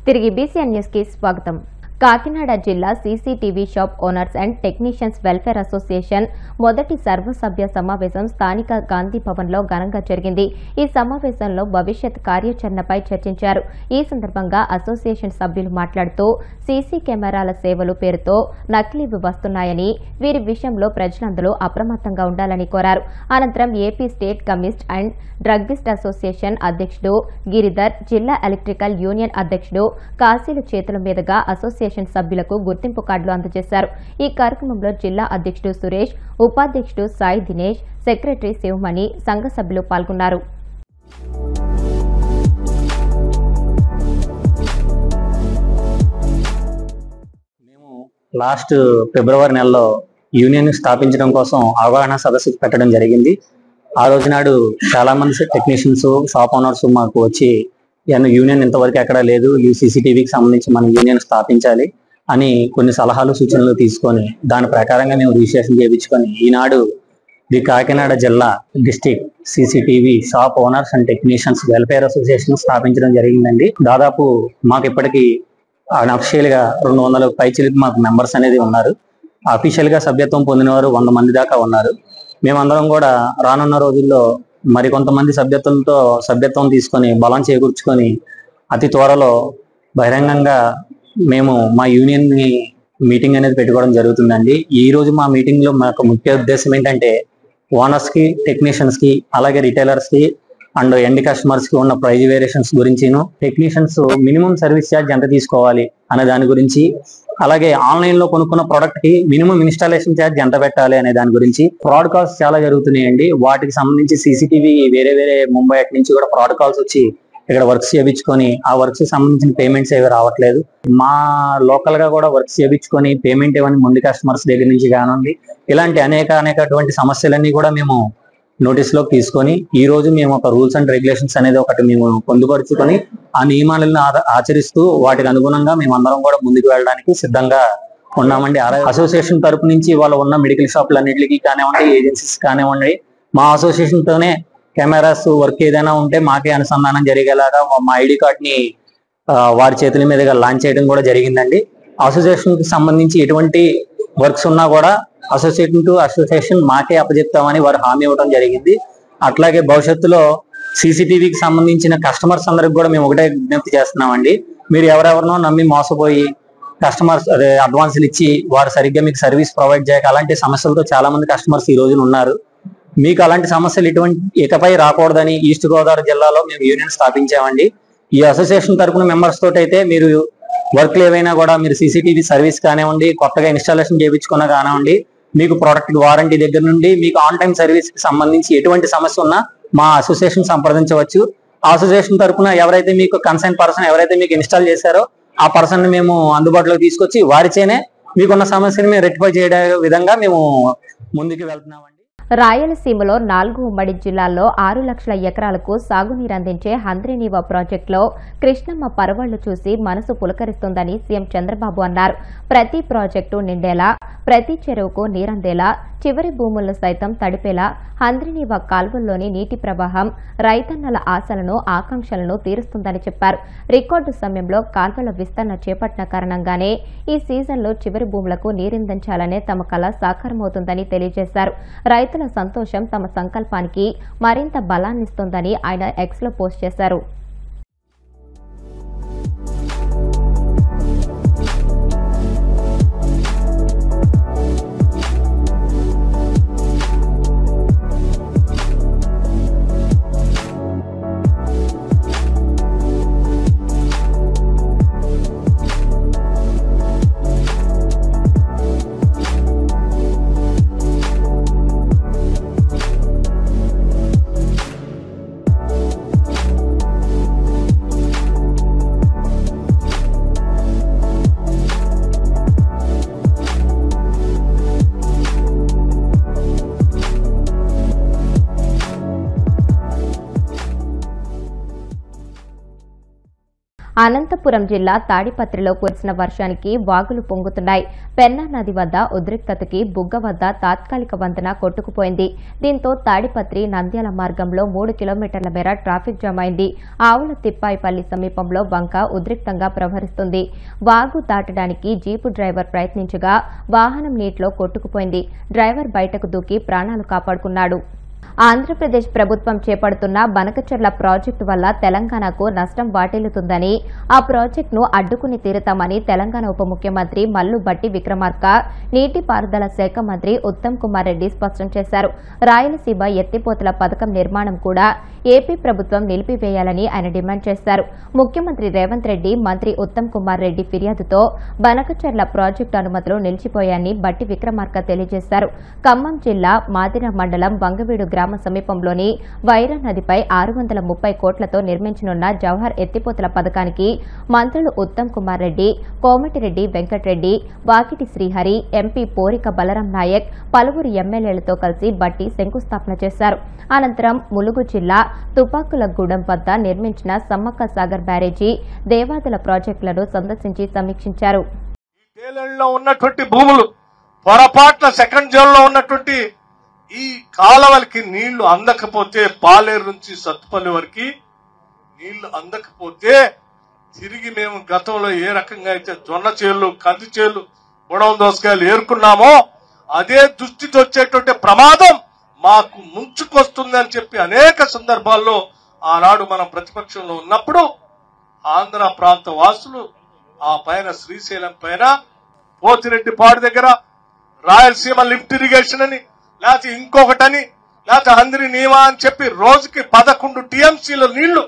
తిరిగి BCN news కి స్వాగతం. కాకినాడ జిల్లా CCTV shop owners and technicians welfare association మొదటి సర్వసభ్య సమావేశం స్థానిక గాంధీ భవన్లో ఘనంగా జరిగింది. ఈ సమావేశంలో భవిష్యత్ కార్యాచరణపై చర్చించారు. ఈ సందర్భంగా అసోసియేషన్ సభ్యులు మాట్లాడుతూ సీసీ కెమెరాల సేవలు పేరుతో నకిలీవి వస్తున్నాయని, వీరి విషయంలో ప్రజలందరూ అప్రమత్తంగా ఉండాలని కోరారు. అనంతరం AP state chemist and druggist association అధ్యక్షుడు గిరిధర్, జిల్లా ఎలక్ట్రికల్ యూనియన్ అధ్యక్షుడు కాశీల చేతుల మీదుగా అసోసియేషన్ సభ్యులకు గుర్తింపు కార్డులు అందజేశారు. ఈ కార్యక్రమంలో జిల్లా అధ్యక్షుడు సురేష్, ఉపాధ్యక్షుడు సాయి దినేష్, సెక్రటరీ శివమణి, సంఘ సభ్యులు పాల్గొన్నారు. మేము లాస్ట్ ఫిబ్రవరి నెలలో యూనియన్ స్థాపించడం కోసం అవగాహన సదస్సు పెట్టడం జరిగింది. ఆ రోజు నాడు చాలా మంది టెక్నీషియన్స్, షాప్ ఓనర్స్ మాకు వచ్చి యూనియన్ ఇంతవరకు ఎక్కడా లేదు, ఈ సీసీటీవీకి సంబంధించి మనం యూనియన్ స్థాపించాలి అని కొన్ని సలహాలు సూచనలు తీసుకొని దాని ప్రకారంగా మేము రిజిస్ట్రేషన్ చేయించుకొని ఈనాడు ది కాకినాడ జిల్లా district CCTV shop owners and technicians welfare association స్థాపించడం జరిగిందండి. దాదాపు మాకు ఇప్పటికీ అన్అఫిషియల్ గా 200 పైచిలకు మాకు మెంబర్స్ అనేది ఉన్నారు. అఫీషియల్ గా సభ్యత్వం పొందిన వారు 100 మంది దాకా ఉన్నారు. మేమందరం కూడా రానున్న రోజుల్లో మరికొంతమంది సభ్యత్వం తీసుకొని బలం చేకూర్చుకొని అతి త్వరలో బహిరంగంగా మేము మా యూనియన్ మీటింగ్ అనేది పెట్టుకోవడం జరుగుతుందండి. ఈ రోజు మా మీటింగ్ లో మాకు ముఖ్య ఉద్దేశం ఏంటంటే ఓనర్స్ కి, టెక్నీషియన్స్ కి, అలాగే రిటైలర్స్ కి అండ్ ఎండ్ కస్టమర్స్ కి ఉన్న ప్రైజ్ వేరియేషన్స్ గురించిను, టెక్నీషియన్స్ మినిమం సర్వీస్ ఛార్జ్ ఎంత తీసుకోవాలి అనే దాని గురించి, అలాగే ఆన్లైన్ లో కొనుక్కున్న ప్రొడక్ట్ కి మినిమం ఇన్స్టాలేషన్ ఛార్జ్ ఎంత పెట్టాలి అనే దాని గురించి ఫ్రాడ్ కాల్స్ చాలా జరుగుతున్నాయండి. వాటికి సంబంధించి సీసీటీవీ వేరే ముంబై అటు నుంచి కూడా ఫ్రాడ్ కాల్స్ వచ్చి ఇక్కడ వర్క్స్ చేయించుకొని ఆ వర్క్స్ సంబంధించిన పేమెంట్స్ ఏవి రావట్లేదు. మా లోకల్ గా కూడా వర్క్స్ చేయించుకొని పేమెంట్ ఇవ్వని ముందు కస్టమర్స్ దగ్గర నుంచి కానుంది. ఇలాంటి అనేకటువంటి సమస్యలన్నీ కూడా మేము నోటీస్ లోకి తీసుకొని ఈ రోజు మేము ఒక రూల్స్ అండ్ రెగ్యులేషన్స్ అనేది ఒకటి మేము పొందుపరుచుకొని ఆ నియమాలను ఆచరిస్తూ వాటికి అనుగుణంగా మేము అందరం కూడా ముందుకు వెళ్ళడానికి సిద్ధంగా ఉన్నామండి. అసోసియేషన్ తరపు నుంచి వాళ్ళు ఉన్న మెడికల్ షాపులన్నింటికి కానివ్వండి, ఏజెన్సీస్ కానివ్వండి, మా అసోసియేషన్ తోనే కెమెరాస్ వర్క్ ఏదైనా ఉంటే మాకే అనుసంధానం జరిగేలాగా మా ఐడి కార్డ్ ని వారి చేతుల మీదుగా లాంచ్ చేయడం కూడా జరిగిందండి. అసోసియేషన్ కి సంబంధించి ఎటువంటి వర్క్స్ ఉన్నా కూడా అసోసియేషన్ టు అసోసియేషన్ మాకే అప్పచెప్తామని వారు హామీ ఇవ్వడం జరిగింది. అట్లాగే భవిష్యత్తులో సీసీటీవీకి సంబంధించిన కస్టమర్స్ అందరికి కూడా మేము ఒకటే విజ్ఞప్తి చేస్తున్నామండి. మీరు ఎవరెవరినో నమ్మి మోసపోయి కస్టమర్స్ అడ్వాన్సులు ఇచ్చి వారు సరిగ్గా మీకు సర్వీస్ ప్రొవైడ్ చేయక అలాంటి సమస్యలతో చాలా మంది కస్టమర్స్ ఈ రోజున ఉన్నారు. మీకు అలాంటి సమస్యలు ఇకపై రాకూడదని ఈస్ట్ గోదావరి జిల్లాలో మేము యూనియన్ స్థాపించామండి. ఈ అసోసియేషన్ తరఫున మెంబర్స్ తోటి అయితే మీరు వర్క్లు ఏవైనా కూడా మీరు సీసీటీవీ సర్వీస్ కానివ్వండి, కొత్తగా ఇన్స్టాలేషన్ చేయించుకున్నా కానివ్వండి, మీకు ప్రొడక్ట్ వారంటీ దగ్గర నుండి మీకు ఆన్ టైం సర్వీస్ కి సంబంధించి ఎటువంటి సమస్య ఉన్నా మా అసోసియేషన్ సంప్రదించవచ్చు. ఆ అసోసియేషన్ తరఫున ఎవరైతే మీకు కన్సర్న్ పర్సన్ ఎవరైతే మీకు ఇన్స్టాల్ చేశారో ఆ పర్సన్ ని మేము అందుబాటులోకి తీసుకొచ్చి వారిచేనే మీకున్న సమస్యని మేము రెక్టిఫై చేయడం విధంగా మేము ముందుకు వెళ్తున్నామండి. రాయలసీమలో 4 ఉమ్మడి జిల్లాల్లో 6 లక్షల ఎకరాలకు సాగునీరు అందించే హంద్రీనీవా ప్రాజెక్టులో కృష్ణమ్మ పరవళ్లు చూసి మనసు పులకరిస్తోందని సీఎం చంద్రబాబు అన్నారు. ప్రతి ప్రాజెక్టు నిండేలా, ప్రతి చెరువుకు నీరందేలా, చివరి భూములను సైతం తడిపేలా హంద్రీనీవా కాల్వల్లోని నీటి ప్రవాహం రైతన్నల ఆశలను, ఆకాంక్షలను తీరుస్తుందని చెప్పారు. రికార్డు సమయంలో కాల్వల విస్తరణ చేపట్టిన కారణంగానే ఈ సీజన్లో చివరి భూములకు నీరందించాలనే తమ కల సాకారమవుతుందని తెలియజేశారు. రైతుల సంతోషం తమ సంకల్పానికి మరింత బలాన్నిస్తోందని ఆయన ఎక్స్ లో పోస్ట్ చేశారు. అనంతపురం జిల్లా తాడిపత్రిలో కురిసిన వర్షానికి వాగులు పొంగుతున్నాయి. పెన్నా నది వద్ద ఉద్రిక్తతకి బుగ్గ వద్ద తాత్కాలిక వంతెన కొట్టుకుపోయింది. దీంతో తాడిపత్రి నంద్యాల మార్గంలో 3 కిలోమీటర్ల మేర ట్రాఫిక్ జామ్ అయింది. ఆవుల తిప్పాయిపల్లి సమీపంలో వంక ఉద్రిక్తంగా ప్రవహిస్తుంది. వాగు దాటడానికి జీపు డ్రైవర్ ప్రయత్నించగా వాహనం నీటిలో కొట్టుకుపోయింది. డ్రైవర్ బయటకు దూకి ప్రాణాలు కాపాడుకున్నాడు. ఆంధ్రప్రదేశ్ ప్రభుత్వం చేపడుతున్న బనకచెర్ల ప్రాజెక్టు వల్ల తెలంగాణకు నష్టం వాటిల్లుతుందని, ఆ ప్రాజెక్టును అడ్డుకుని తీరుతామని తెలంగాణ ఉప ముఖ్యమంత్రి మల్లు భట్టి విక్రమార్క, నీటిపారుదల శాఖ మంత్రి ఉత్తమ్ కుమార్ రెడ్డి స్పష్టం చేశారు. రాయలసీమ ఎత్తిపోతల పథకం నిర్మాణం కూడా ఏపీ ప్రభుత్వం నిలిపివేయాలని ఆయన డిమాండ్ చేశారు. ముఖ్యమంత్రి రేవంత్ రెడ్డి, మంత్రి ఉత్తమ్ కుమార్ రెడ్డి ఫిర్యాదుతో బనకచెర్ల ప్రాజెక్టు అనుమతులు నిలిచిపోయాయని భట్టి విక్రమార్క తెలియజేశారు. ఖమ్మం జిల్లా మాదిర మండలం వంగవీడు గ్రామ సమీపంలోని వైరా నదిపై 630 కోట్లతో నిర్మించనున్న జవహర్ ఎత్తిపోతల పథకానికి మంత్రులు ఉత్తమ్ కుమార్ రెడ్డి, కోమటిరెడ్డి వెంకటరెడ్డి, వాకిటి శ్రీహరి, ఎంపీ పోరిక బలరాం నాయక్, పలువురు ఎమ్మెల్యేలతో కలిసి భట్టి శంకుస్థాపన చేశారు. అనంతరం ములుగు జిల్లా తుపాకులగూడెం వద్ద నిర్మించిన సమ్మక్క సాగర్ బ్యారేజీ, దేవాదుల ప్రాజెక్టులను సందర్శించి సమీక్షించారు. పొరపాట్ల సెకండ్ జోన్ లో ఉన్నటువంటి ఈ కాలవలకి నీళ్లు అందకపోతే, పాలేరు నుంచి సత్తుపల్లి వరకు నీళ్లు అందకపోతే తిరిగి మేము గతంలో ఏ రకంగా అయితే జొన్న చేళ్లు, కంది చేళ్లు, బుడవ దోసకాయలు ఏరుకున్నామో అదే దుస్థితి వచ్చేటువంటి ప్రమాదం మాకు ముంచుకొస్తుందని చెప్పి అనేక సందర్భాల్లో ఆనాడు మనం ప్రతిపక్షంలో ఉన్నప్పుడు ఆంధ్ర ప్రాంత వాసులు ఆ పైన శ్రీశైలం పైన పోతిరెడ్డిపాడు దగ్గర రాయలసీమ లిఫ్ట్ ఇరిగేషన్ అని, లేకపోతే ఇంకొకటని, లేకపోతే హంద్రి నీవా అని చెప్పి రోజుకి 11 టీఎంసీల నీళ్లు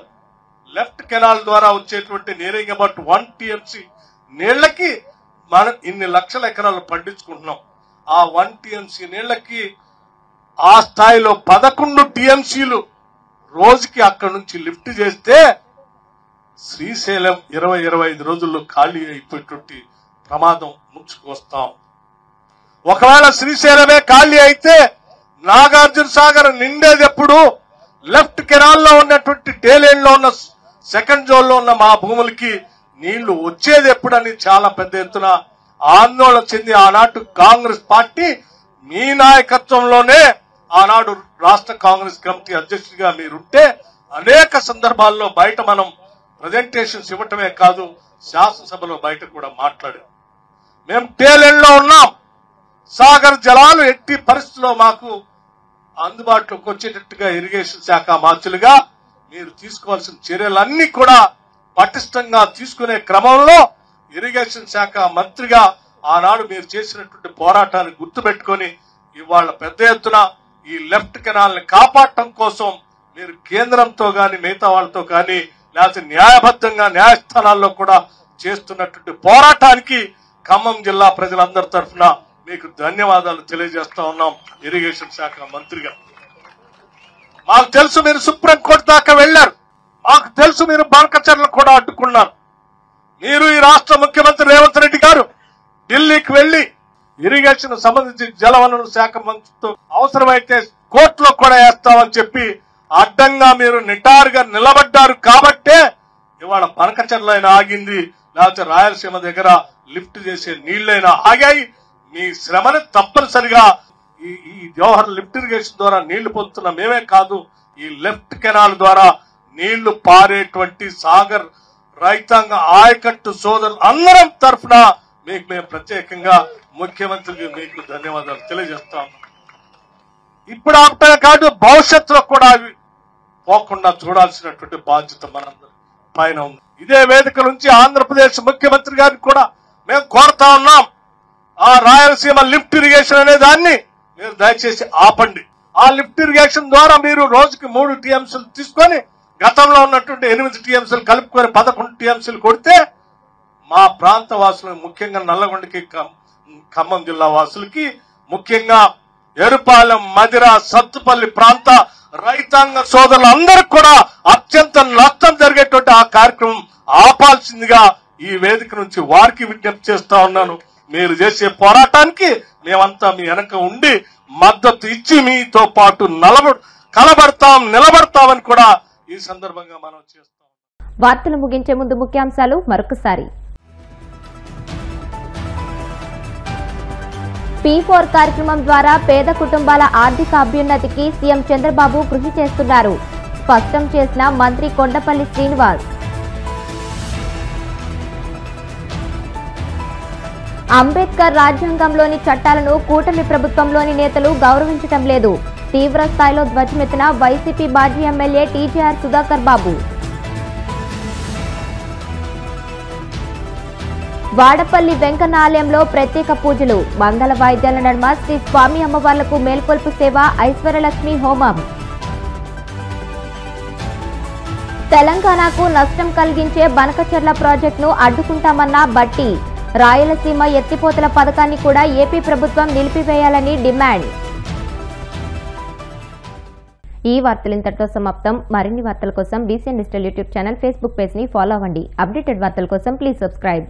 లెఫ్ట్ కెనాల్ ద్వారా వచ్చేటువంటి నియరింగ్ అబౌట్ 1 టీఎంసీ నీళ్లకి మనం ఇన్ని లక్షల ఎకరాలు పండించుకుంటున్నాం. ఆ 1 టీఎంసీ నీళ్లకి ఆ స్థాయిలో 11 టీఎంసీలు రోజుకి అక్కడి నుంచి లిఫ్ట్ చేస్తే శ్రీశైలం 20-25 రోజుల్లో ఖాళీ అయిపోయేటువంటి ప్రమాదం ముంచుకొస్తాం. ఒకవేళ శ్రీశైలమే ఖాళీ అయితే నాగార్జున సాగర్ నిండేది ఎప్పుడు? లెఫ్ట్ కెనాల్లో ఉన్నటువంటి టేలేన్ లో ఉన్న సెకండ్ జోన్ లో ఉన్న మా భూములకి నీళ్లు వచ్చేది ఎప్పుడని చాలా పెద్ద ఎత్తున ఆందోళన చెంది ఆనాడు కాంగ్రెస్ పార్టీ మీ నాయకత్వంలోనే ఆనాడు రాష్ట్ర కాంగ్రెస్ కమిటీ అధ్యక్షుడిగా మీరుంటే అనేక సందర్భాల్లో బయట మనం ప్రజెంటేషన్స్ ఇవ్వటమే కాదు, శాసనసభలో బయట కూడా మాట్లాడాం. మేము టేలేన్ లో ఉన్నాం. సాగర్ జలాలు ఎట్టి పరిస్థితుల్లో మాకు అందుబాటులోకి వచ్చేటట్టుగా ఇరిగేషన్ శాఖ మంత్రులుగా మీరు తీసుకోవాల్సిన చర్యలన్నీ కూడా పటిష్టంగా తీసుకునే క్రమంలో ఇరిగేషన్ శాఖ మంత్రిగా ఆనాడు మీరు చేసినటువంటి పోరాటాన్ని గుర్తుపెట్టుకుని ఇవాళ పెద్ద ఎత్తున ఈ లెఫ్ట్ కెనాల్ ని కాపాడటం కోసం మీరు కేంద్రంతో గాని మిగతా వాళ్ళతో గాని లేకపోతే న్యాయబద్ధంగా న్యాయస్థానాల్లో కూడా చేస్తున్నటువంటి పోరాటానికి ఖమ్మం జిల్లా ప్రజలందరి తరఫున మీకు ధన్యవాదాలు తెలియజేస్తా ఉన్నాం. ఇరిగేషన్ శాఖ మంత్రిగా మాకు తెలుసు మీరు సుప్రీంకోర్టు దాకా వెళ్లారు, మాకు తెలుసు మీరు బనకచెర్లను కూడా అడ్డుకున్నారు. మీరు ఈ రాష్ట్ర ముఖ్యమంత్రి రేవంత్ రెడ్డి గారు ఢిల్లీకి వెళ్లి ఇరిగేషన్ సంబంధించి జలవనరుల శాఖ మంత్రితో అవసరమైతే కోర్టులో కూడా వేస్తామని చెప్పి అడ్డంగా మీరు నిటారుగా నిలబడ్డారు కాబట్టే ఇవాళ బనకచెర్లైనా ఆగింది, లేకపోతే రాయలసీమ దగ్గర లిఫ్ట్ చేసే నీళ్లైనా ఆగాయి. మీ శ్రమని తప్పనిసరిగా ఈ జవహర్ లిఫ్ట్ ఇరిగేషన్ ద్వారా నీళ్లు పొందుతున్న మేమే కాదు, ఈ లెఫ్ట్ కెనాల్ ద్వారా నీళ్లు పారేటువంటి సాగర్ రైతాంగ ఆయకట్టు సోదరులు అందరం తరఫున మీకు మేము ప్రత్యేకంగా ముఖ్యమంత్రికి మీకు ధన్యవాదాలు తెలియజేస్తాం. ఇప్పుడు ఆపటమే కాదు, భవిష్యత్తులో కూడా అవి పోకుండా చూడాల్సినటువంటి బాధ్యత మనందరి పైన ఉంది. ఇదే వేదిక నుంచి ఆంధ్రప్రదేశ్ ముఖ్యమంత్రి గారిని కూడా మేము కోరుతా ఉన్నాం, ఆ రాయలసీమ లిఫ్ట్ ఇరిగేషన్ అనే దాన్ని మీరు దయచేసి ఆపండి. ఆ లిఫ్ట్ ఇరిగేషన్ ద్వారా మీరు రోజుకి 3 టీఎంసీలు తీసుకొని గతంలో ఉన్నటువంటి 8 టీఎంసీలు కలుపుకొని 11 టీఎంసీలు కొడితే మా ప్రాంత వాసులు, ముఖ్యంగా నల్లగొండకి, ఖమ్మం జిల్లా వాసులకి, ముఖ్యంగా ఎరుపాలెం, మదిర, సత్తుపల్లి ప్రాంత రైతాంగ సోదరులందరికీ కూడా అత్యంత నష్టం జరిగేటువంటి ఆ కార్యక్రమం ఆపాల్సిందిగా ఈ వేదిక నుంచి వారికి విజ్ఞప్తి చేస్తా ఉన్నాను. మీరు చేసే పోరాటానికి మేమంతా మీ వెనక ఉండి మద్దతు ఇచ్చి మీతో పాటు నిలబడతామని కూడా ఈ సందర్భంగా మనం చేస్తాం. వార్తలు ముగించే ముందు ముఖ్యాంశాలు మరొకసారి. P4 కార్యక్రమం ద్వారా పేద కుటుంబాల ఆర్థిక అభ్యున్నతికి సీఎం చంద్రబాబు కృషి చేస్తున్నారు. స్పష్టం చేసిన మంత్రి కొండపల్లి శ్రీనివాస్. అంబేద్కర్ రాజ్యాంగంలోని చట్టాలను కూటమి ప్రభుత్వంలోని నేతలు గౌరవించడం లేదు. తీవ్ర స్థాయిలో ధ్వజమెత్తిన వైసీపీ మాజీ ఎమ్మెల్యే టీజేఆర్ సుధాకర్ బాబు. వాడపల్లి వెంకన్న ఆలయంలో ప్రత్యేక పూజలు. మంగళ వాయిద్యాల నడుమ శ్రీ స్వామి అమ్మవార్లకు మేల్కొల్పు సేవ, ఐశ్వర్యలక్ష్మి హోమం. తెలంగాణకు నష్టం కలిగించే బనకచెర్ల ప్రాజెక్టును అడ్డుకుంటామన్న బట్టి. రాయలసీమ ఎత్తిపోతల పథకాన్ని కూడా ఏపీ ప్రభుత్వం నిలిపివేయాలని డిమాండ్. ఈ వార్తలు ఇంతటితో సమాప్తం. మరిన్ని వార్తల కోసం BCN digital YouTube channel, Facebook page ని ఫాలో అవ్వండి. అప్డేటెడ్ వార్తల కోసం ప్లీజ్ సబ్స్క్రైబ్.